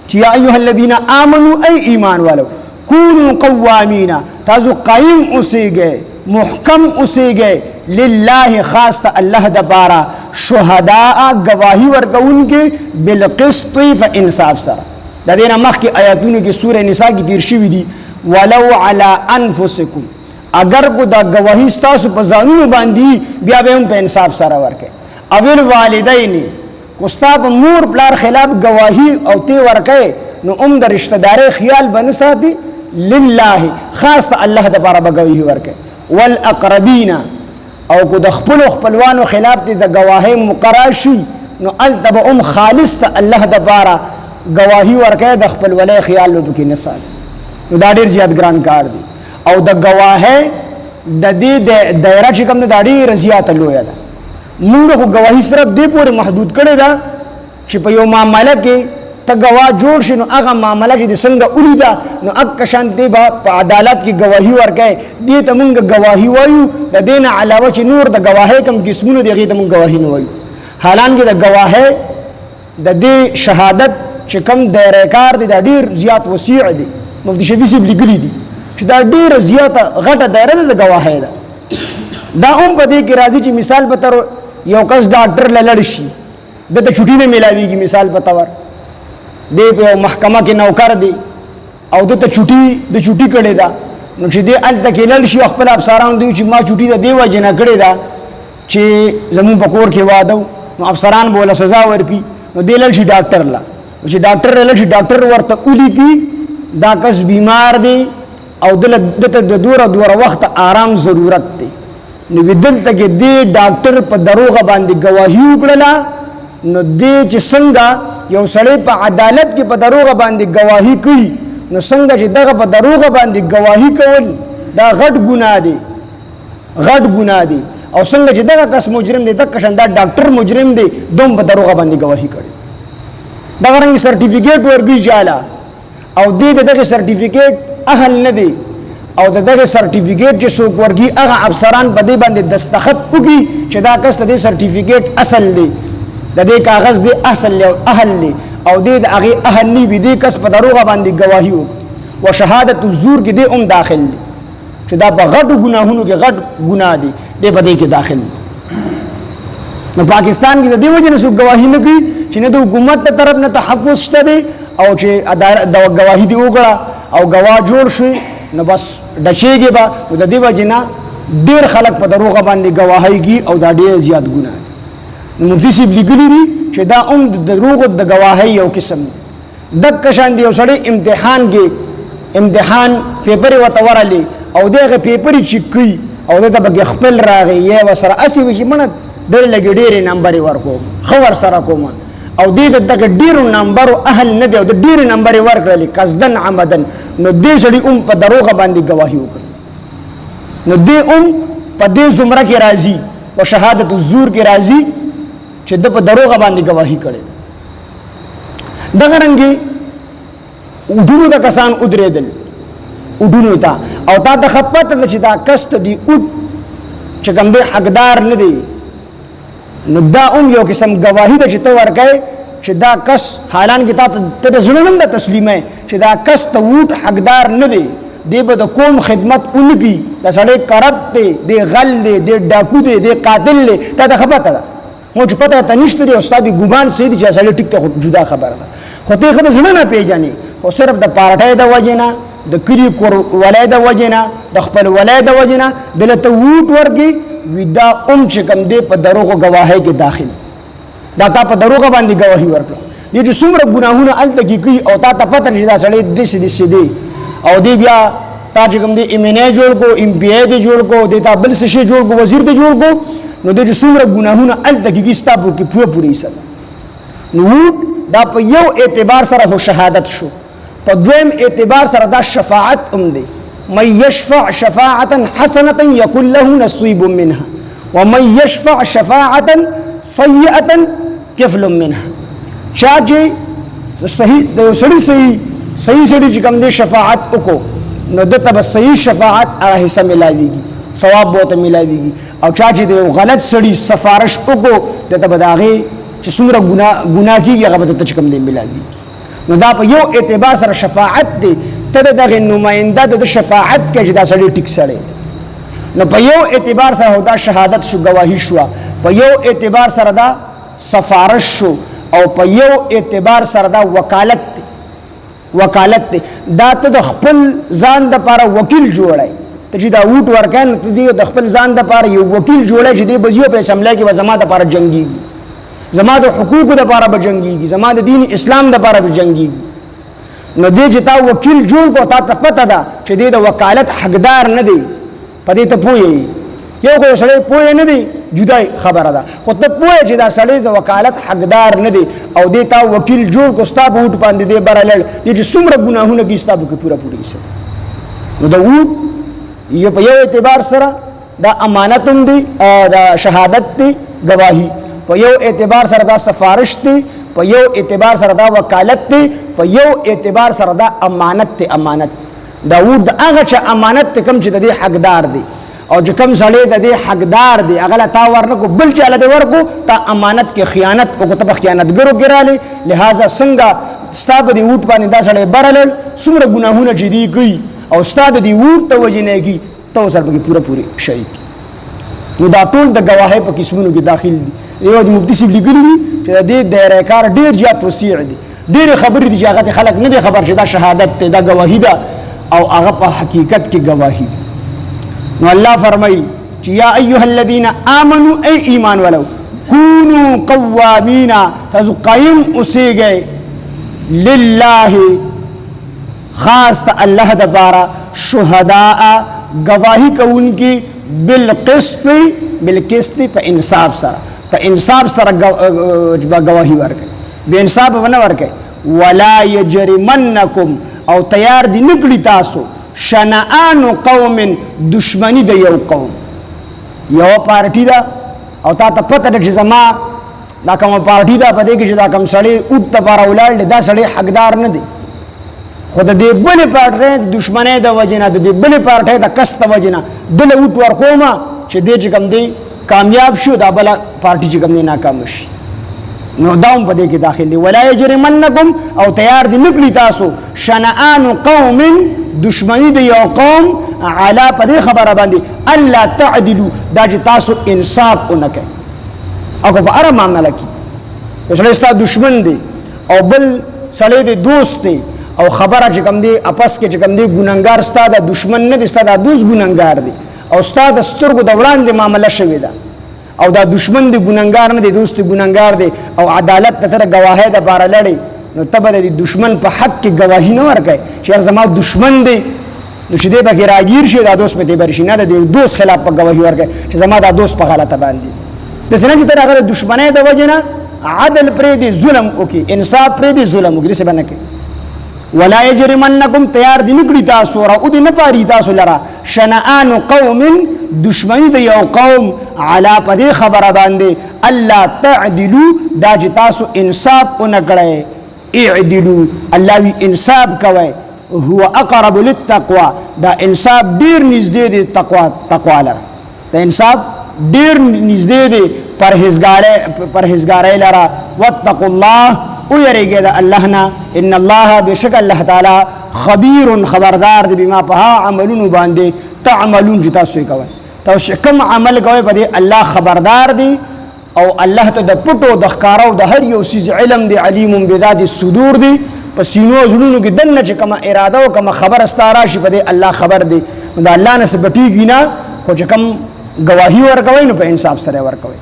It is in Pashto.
چې یا ایها الذین آمنوا ای ایمان والو کونوا قوامین تاسو قائم اوسئ محکم اوسئ لله خاص ته الله د پاره شهداء گواہی ورکوونکې بالقسط فانصاف سره د دې نه مخکې آیاتونو کې سوره نساء کې تیر شوي دي ولو علی انفسکم اگر کو دا گواہی تاسو په ځانونو باندې بیا به هم په انصاف سره ورکړي اول والدین کو ستا په مور پلار خلاف گواہی او تی ورکړي نو د رشتہ داري خیال بن ساتي لله خاص الله د بار بغوي ورکه والاقربین او کو د خپلوانو خلاف د گواهی مقرر شي نو التب خالص ته الله د بار گواهی ورکه د خپل ولای خیال وبکې نسال نو دا ډیر زیات ګران کار دی او د گواهی د دې د دایره چې کوم د ډیر زیات لوی ده موږ خو گواهی صرف دې پورې محدود کړی دا چې په یو معاملې کې ته گواه جوړ شي نو هغه معامله چې د څنګه ولیدا نو اک شانتي په عدالت کې گواهی ورکړي دې ته موږ گواهی وایو د دین علاوه چې نور د گواهی کم قسمونه دي هغه ته موږ گواهی نه وایو حالانکه د گواهی د دې شهادت چې کم دایره کار دي د ډیر زیات وسیع دي مفتی شفیع صاحب لیکلي دي چې دا ډیر زیاته غټه دایره د گواهی ده دا هم په دې کې راځي چې مثال په تر یو کس ډاکټر لړ شي د ته چټي نه ملاويږي مثال په تور دی په محکمه کې نوکر دی او د ته چټي کړي دا نو چې دی ال تک لړ شي خپل افسران دی چې ما چټي د دیو جنا کړي دا چې زمون په کور کې واده نو افسران بوله سزا ورکي نو دی لړ شي ډاکټر لا چې ډاکټر لړ شي ډاکټر ورته ولي کی دا کس بیمار دی او د دوره وخت آرام ضرورت دی نو بدل تک دی ډاکټر په دروغه باندې گواهی وکړه نو دی چې څنګه یو سړی په عدالت کې په دروغه باندې گواهی کوي نو څنګه چې دغه په دروغه باندې گواهی کول دا غټ ګناه دی او څنګه چې دغه کس مجرم دی دغه شان دا ډاکټر مجرم دی دوم په دروغه باندې گواهی کوي دا غرنګ سرټیفیکیټ ورګی جالا او دغه سرټیفیکیټ اهل نه دی او دغه سرټیفیکیټ چې څوک ورګي هغه افسران په دې باندې دستخط وکړي چې دا کس ته سرټیفیکیټ اصل دی د دې کاغذ دی اصل له اهل لی او دې د هغه اهل نی وي دې کس په دروغه باندې گواهی او شهادت الزور کې دې داخل دی چې دا په غټ ګناهونو کې غټ ګناه دی دې په دې کې داخل نو پاکستان کې د دې وجه نه څوک گواهی نه کوي چې نه د حکومت ته طرف نه تحفظ شته دی او چې د گواهی دی وګړه او گواه جوړ شي نو بس ډچېږي به د دې وجه نه ډېر خلک په دروغه باندې گواهی کوي او دا ډېر زیات ګناه مفتی صاحب لیکلی دي چې دا د دروغ د گواهی یو قسم دی د کشان دی یو سړی امتحان پیپر وته ورالي او دغه پیپر چې کوي او د به خپل راغی یا وسره اسی وشي منه د لګ ډېر نمبر ورکو خبر سره کوم او دغه ډېر نمبر اهل نه دی او د ډېر نمبر ورکړل قصدن عمدن نو دې سړی په دروغه باندې گواهی وکړي نو دې په دې زمره کې راځي او شهادت الزور کې راځي چې د په دروغه باندې گواهی کړي دغه رنګي ودونو د کسان ودرېدل ودونو ته او تا د خپت چې دا کست دی او چې کوم دی حقدار نه دی نو دا یو قسم گواهی ده چې ته ورکې چې دا کس حالان کې ته ځنه د تسلیمه چې دا کس ته وټ حقدار نه دی دی به د قوم خدمت اونګي دا سړی کرپټ دی دی غل دی ډاکو دی قاتل دی ته د خپت ده مو چې پته ته نشته دی استاد ګومان سید چې اصل ټیک ته جدا خبره ده خو ته خدای زړه نه پیژنې خو صرف د پارټای د وجینا د کلی کور ولای د وجینا د خپل ولای د وجینا دلته ووټ ورګي ودا چې کم دی په دروغ گواهی کې داخل دا تا په دروغ باندې گواهی ورکړه دې چې څومره ګناهونه الته کې کوي او تا ته پته نشي دا سړی دې دی او دی بیا تا چې کوم دی ایمنه جوړ کو ایم پی ای دی جوړ کو دی تا بل څه شي جوړ کو وزیر دی جوړ کو نو د څومره ګناهونه الته کې ستاسو کې پوره حصہ نو دا په یو اعتبار سره هو شهادت شو په دویم اعتبار سره دا شفاعت دی من يشفع شفاعه حسنه يكن له نصيب منها ومن يشفع شفاعه سيئه كفل منها شاجي صحیح د صحیح سړي چې کوم دی شفاعت وکړو نو دته به صحیح شفاعت هغه حصہ ملاويږي ثواب به ته ملاويږي او چا چې د غلط سړي سفارش وکړو دته به داغه چې څومره ګناه کیږي هغه به ته کوم دی ملاويږي نو دا په یو اعتبار سره شفاعت دی ته دغه نماینده د شفاعت کې چې دا سړی ټیک سړی نو په یو اعتبار سره دا شهادت شو گواهی شو په یو اعتبار سره دا سفارش شو او په یو اعتبار سره دا وکالت دا ته د خپل ځان د لپاره وکیل جوړای ته چې دا ووټ ورکان ته د خپل ځان د لپاره یو وکیل جوړای چې دی بزیو په اسمبلی کې زما د لپاره جنگيږي زما د حقوقو د لپاره به جنگيږي زما د دین اسلام د لپاره به جنگيږي نو دې چې تا وکیل جوړ کو تا ته پته ده چې دې د وکالت حقدار نه دی پدې ته پوهې یو خو سړی پوهې نه دی جدای خبره ده خو ته پوهې چې دا سړی د وکالت حقدار نه دی او دې تا وکیل جوړ کو ستا په ووټ باندې دې برالل دې چې څومره ګناهونه کې ستا په پوره حصہ نو دا ووټ یو په یو اعتبار سره دا امانت هم دی دا شهادت دی گواهی په یو اعتبار سره دا سفارش دی په یو اعتبار سره دا وکالت دی په یو اعتبار سره دا امانت دی امانت دا ووټ د هغه چې امانت ته کم چې د دې حقدار دی او چې کم سړی د دې حقدار دی هغه لا تا ورنکو بل چاله دی ورکو تا امانت کې خیانت او ته خیانتګرو ګرالي لہذا څنګه ستا په دې ووټ باندې دا سړی برلل څومره ګناهونه چې دی کوي او ستا د دې ووټ ته وجنېږي ته سره به پوره شي نو دا ټول د گواهی په قسمونو کې داخل دي یو د مفتی صاحب لیکلي دي چې د دې دایره کار ډیر زیات وسیع دي ډیر خبرې دي چې هغه خلک نه دي خبر چې دا شهادت ته دا گواهی ده او هغه په حقیقت کې گواهی نو الله فرمایي چې یا ایها الذين امنوا ای ایمان ولو كونوا قوامین تاسو قائم اوسئ لله خاص الله د بارا شهداء گواہی کوونکی بالقسط په انصاف سره گواہی ورکړي به انصاف ونه ورکړي ولا یجرمنکم او تیار دي نکړي تاسو شنآن قوم دشمنی د یو قوم یو پارټی دا او تا ته پته ده چې زما دا کوم پارټی دا پدې کې چې دا کوم سړی اوټ ته بار ولاړ دا سړی حقدار نه دی خود دې بل پارټي دشمنه د وجنه د بل پارټي د کست وجنه دل اوټ ورکوما چې دې چې کوم دی کامیاب شو دا بل پارټي چې کوم نه ناکام شي نو داوم پدې کې داخل دی ولا یجرمنکم او تیار دي نکلی تاسو شنآن قوم دشمنی د یو قوم علا پدې خبره باندې الله تعدلوا دا چې تاسو انصاف اونکه او په اړه معاملې کې سړی ستاسو دشمن دی او بل سړی دی دوست دی او خبره چې کوم دی اپس کې چې کوم دی ګناګار ستاسو دشمن نه دی ستاسو دوست ګناګار دی او ستاسو سترګو د وړاندې معاملې شوې ده او دا دشمن دی ګناګار نه دی دوست ګناګار دی او عدالت ته گواهی د بار لړی نو تبه د دشمن په حق کې گواهی نه ورکړي چې زما دشمن دی نو چې دې به راګیر شي دا دوست مته برشي نه د دوست خلاف په گواهی ورکړي چې زما دا دوست په غلطه باندې د سنه چې تر هغه دشمنه د وجنه عدل پرې دی ظلم وکي انصاف پرې دی ظلم وکي څه باندې کې ولا یجرمنکم تیار دي نکړي تاسو را او دي نه پاري تاسو لرا شنآن قوم دشمنی د یو قوم علا پدې خبره باندې الله تعدلوا دا چې تاسو انصاف اونکړئ اعدلوا الله وی انصاف کوي هو اقرب للتقوى دا انصاف ډیر نږدې دی تقوا لره دا انصاف ډیر نږدې دی پرهیزګارۍ لره واتقوا الله او یریږي د الله نه ان الله بشک الله تعالی خبیر خبردار دی بما په عملونو باندې تعملون چې تاسو کوي تاسو کوم عمل کوي په دې الله خبردار دی او الله ته د پټو د ښکارو د هر یو سیز علم دی علیم بذات الصدور دی په سینو زړونو کې دنه چې کوم اراده او کوم خبر استاره شي په دې الله خبر دی دا الله نه سبټیږي نه خو چې کوم گواهی ورکوي نو په انصاف سره ورکوي